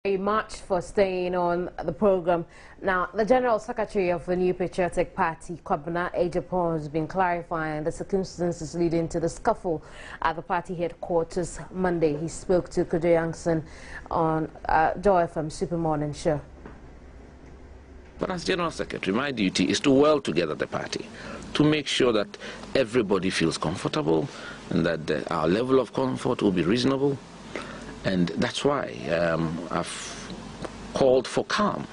Very much for staying on the program. Now, the General Secretary of the new Patriotic Party, Kwabena Ejapon, has been clarifying the circumstances leading to the scuffle at the party headquarters Monday. He spoke to Kojo Yankson on Joy FM Super Morning Show. But as General Secretary, my duty is to weld together the party, to make sure that everybody feels comfortable and that our level of comfort will be reasonable. And that's why I've called for calm.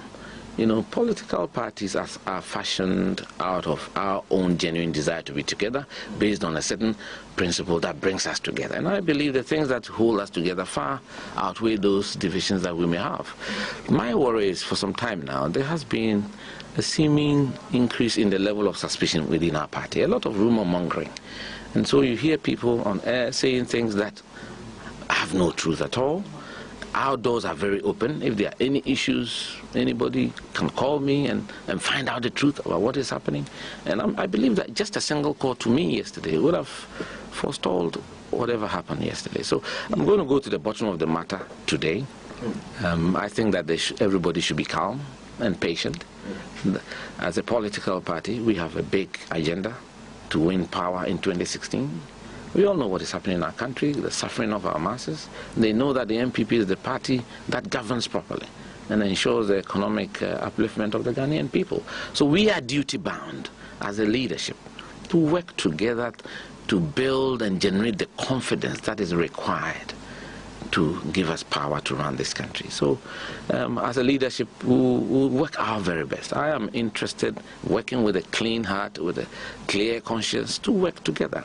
You know, political parties are fashioned out of our own genuine desire to be together based on a certain principle that brings us together. And I believe the things that hold us together far outweigh those divisions that we may have. My worry is for some time now, there has been a seeming increase in the level of suspicion within our party, a lot of rumor mongering. And so you hear people on air saying things that have no truth at all. Our doors are very open. If there are any issues, anybody can call me and find out the truth about what is happening. And I believe that just a single call to me yesterday would have forestalled whatever happened yesterday. So I'm going to go to the bottom of the matter today. I think that everybody should be calm and patient. As a political party, we have a big agenda to win power in 2016. We all know what is happening in our country, the suffering of our masses. They know that the MPP is the party that governs properly and ensures the economic upliftment of the Ghanaian people. So we are duty-bound as a leadership to work together to build and generate the confidence that is required to give us power to run this country. So as a leadership, we'll work our very best. I am interested working with a clean heart, with a clear conscience to work together.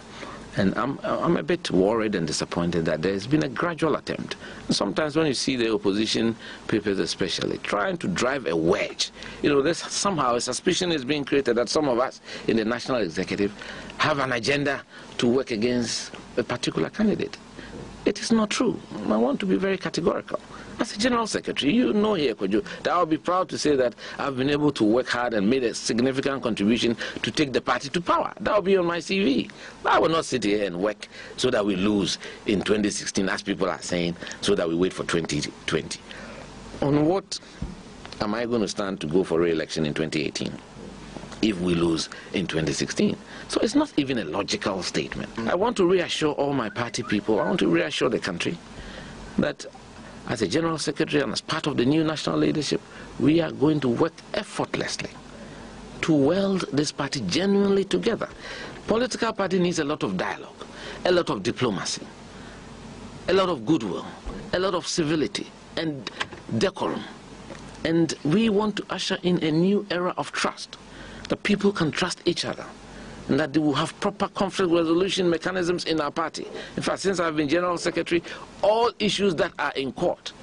And I'm a bit worried and disappointed that there's been a gradual attempt. Sometimes when you see the opposition papers especially trying to drive a wedge, you know, there's somehow a suspicion is being created that some of us in the national executive have an agenda to work against a particular candidate. It is not true. I want to be very categorical. As a General Secretary, you know here, Kojo, that I'll be proud to say that I've been able to work hard and made a significant contribution to take the party to power. That will be on my CV. I will not sit here and work so that we lose in 2016, as people are saying, so that we wait for 2020. On what am I going to stand to go for re-election in 2018 if we lose in 2016? So it's not even a logical statement. I want to reassure all my party people, I want to reassure the country that as a General Secretary and as part of the new national leadership, we are going to work effortlessly to weld this party genuinely together. Political party needs a lot of dialogue, a lot of diplomacy, a lot of goodwill, a lot of civility and decorum. And we want to usher in a new era of trust, that people can trust each other, and that they will have proper conflict resolution mechanisms in our party. In fact, since I've been General Secretary, all issues that are in court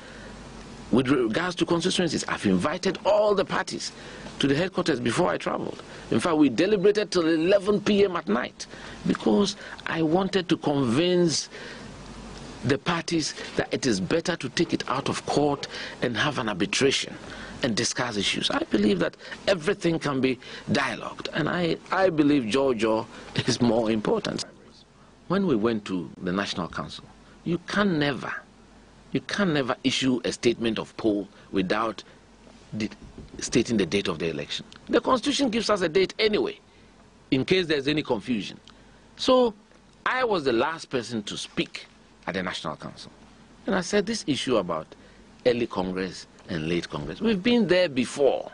with regards to constituencies, I've invited all the parties to the headquarters before I traveled. In fact, we deliberated till 11 p.m. at night because I wanted to convince the parties that it is better to take it out of court and have an arbitration and discuss issues. I believe that everything can be dialogued, and I believe Jojo is more important. When we went to the National Council, you can never issue a statement of poll without stating the date of the election. The Constitution gives us a date anyway, in case there's any confusion. So I was the last person to speak at the National Council, and I said this issue about early Congress and late Congress. We've been there before.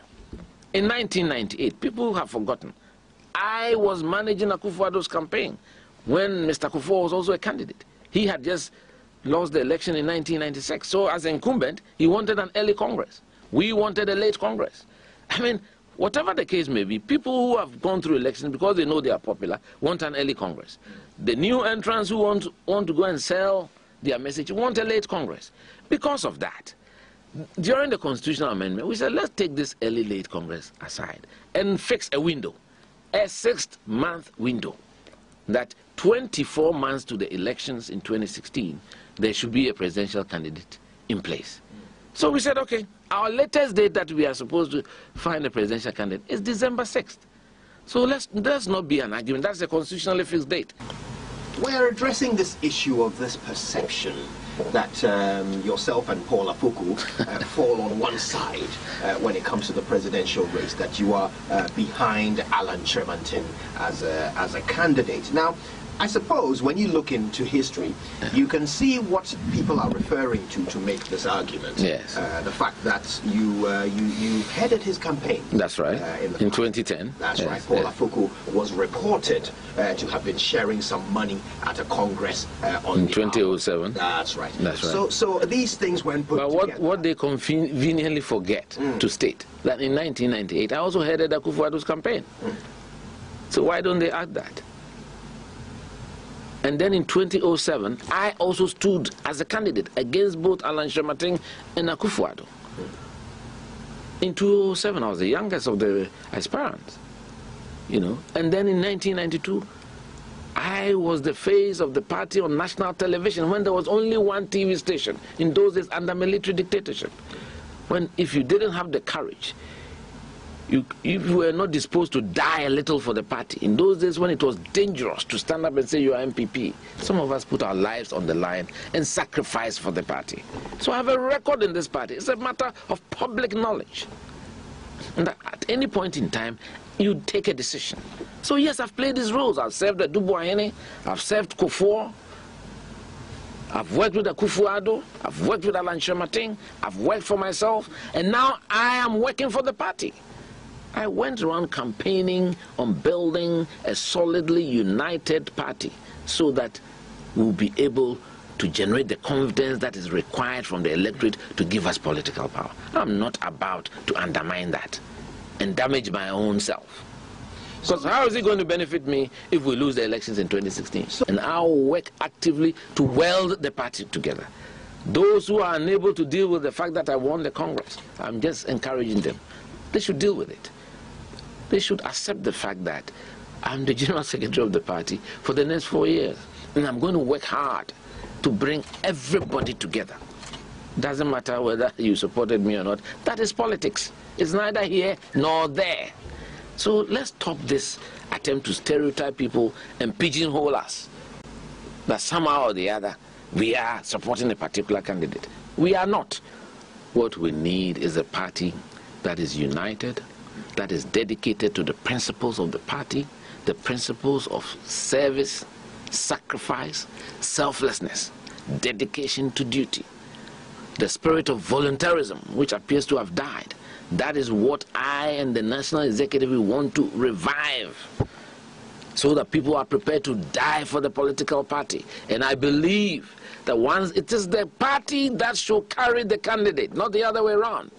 In 1998, people have forgotten. I was managing Akufo-Addo's campaign when Mr. Akufo was also a candidate. He had just lost the election in 1996. So as incumbent, he wanted an early Congress. We wanted a late Congress. I mean, whatever the case may be, people who have gone through elections because they know they are popular want an early Congress. The new entrants who want to go and sell their message want a late Congress. Because of that, during the constitutional amendment, we said, let's take this early-late Congress aside and fix a window, a 6-month window, that 24 months to the elections in 2016, there should be a presidential candidate in place. So we said, okay, our latest date that we are supposed to find a presidential candidate is December 6th. So let's not be an argument. That's a constitutionally fixed date. We are addressing this issue of this perception that yourself and Paul Afuku fall on one side when it comes to the presidential race, that you are behind Alan Shermanton as a candidate. Now, I suppose when you look into history, you can see what people are referring to make this argument. Yes. The fact that you headed his campaign. That's right. In 2010. That's right. Paul Afuku was reported to have been sharing some money at a congress in 2007. That's right. That's right. So these things when put together. But what they conveniently forget to state that in 1998 I also headed Akufo-Addo's campaign. So why don't they add that? And then in 2007, I also stood as a candidate against both Alan Shermanton and Akufo-Addo. In 2007, I was the youngest of the aspirants, you know. And then in 1992, I was the face of the party on national television when there was only one TV station, in those days under military dictatorship. When if you didn't have the courage, if you were not disposed to die a little for the party, in those days when it was dangerous to stand up and say you are MPP, some of us put our lives on the line and sacrificed for the party. So I have a record in this party. It's a matter of public knowledge. And at any point in time, you take a decision. So yes, I've played these roles. I've served at Dubois, I've served Kufuor, I've worked with Akufo-Addo, I've worked with Alan Shermanton, I've worked for myself, and now I am working for the party. I went around campaigning on building a solidly united party so that we'll be able to generate the confidence that is required from the electorate to give us political power. I'm not about to undermine that and damage my own self. Because how is it going to benefit me if we lose the elections in 2016? And I'll work actively to weld the party together. Those who are unable to deal with the fact that I won the Congress, I'm just encouraging them. They should deal with it. They should accept the fact that I'm the General Secretary of the party for the next 4 years. And I'm going to work hard to bring everybody together. Doesn't matter whether you supported me or not. That is politics. It's neither here nor there. So let's stop this attempt to stereotype people and pigeonhole us. That somehow or the other, we are supporting a particular candidate. We are not. What we need is a party that is united, that is dedicated to the principles of the party, the principles of service, sacrifice, selflessness, dedication to duty, the spirit of voluntarism, which appears to have died. That is what I and the National Executive want to revive, so that people are prepared to die for the political party. And I believe that once it is the party that should carry the candidate, not the other way around.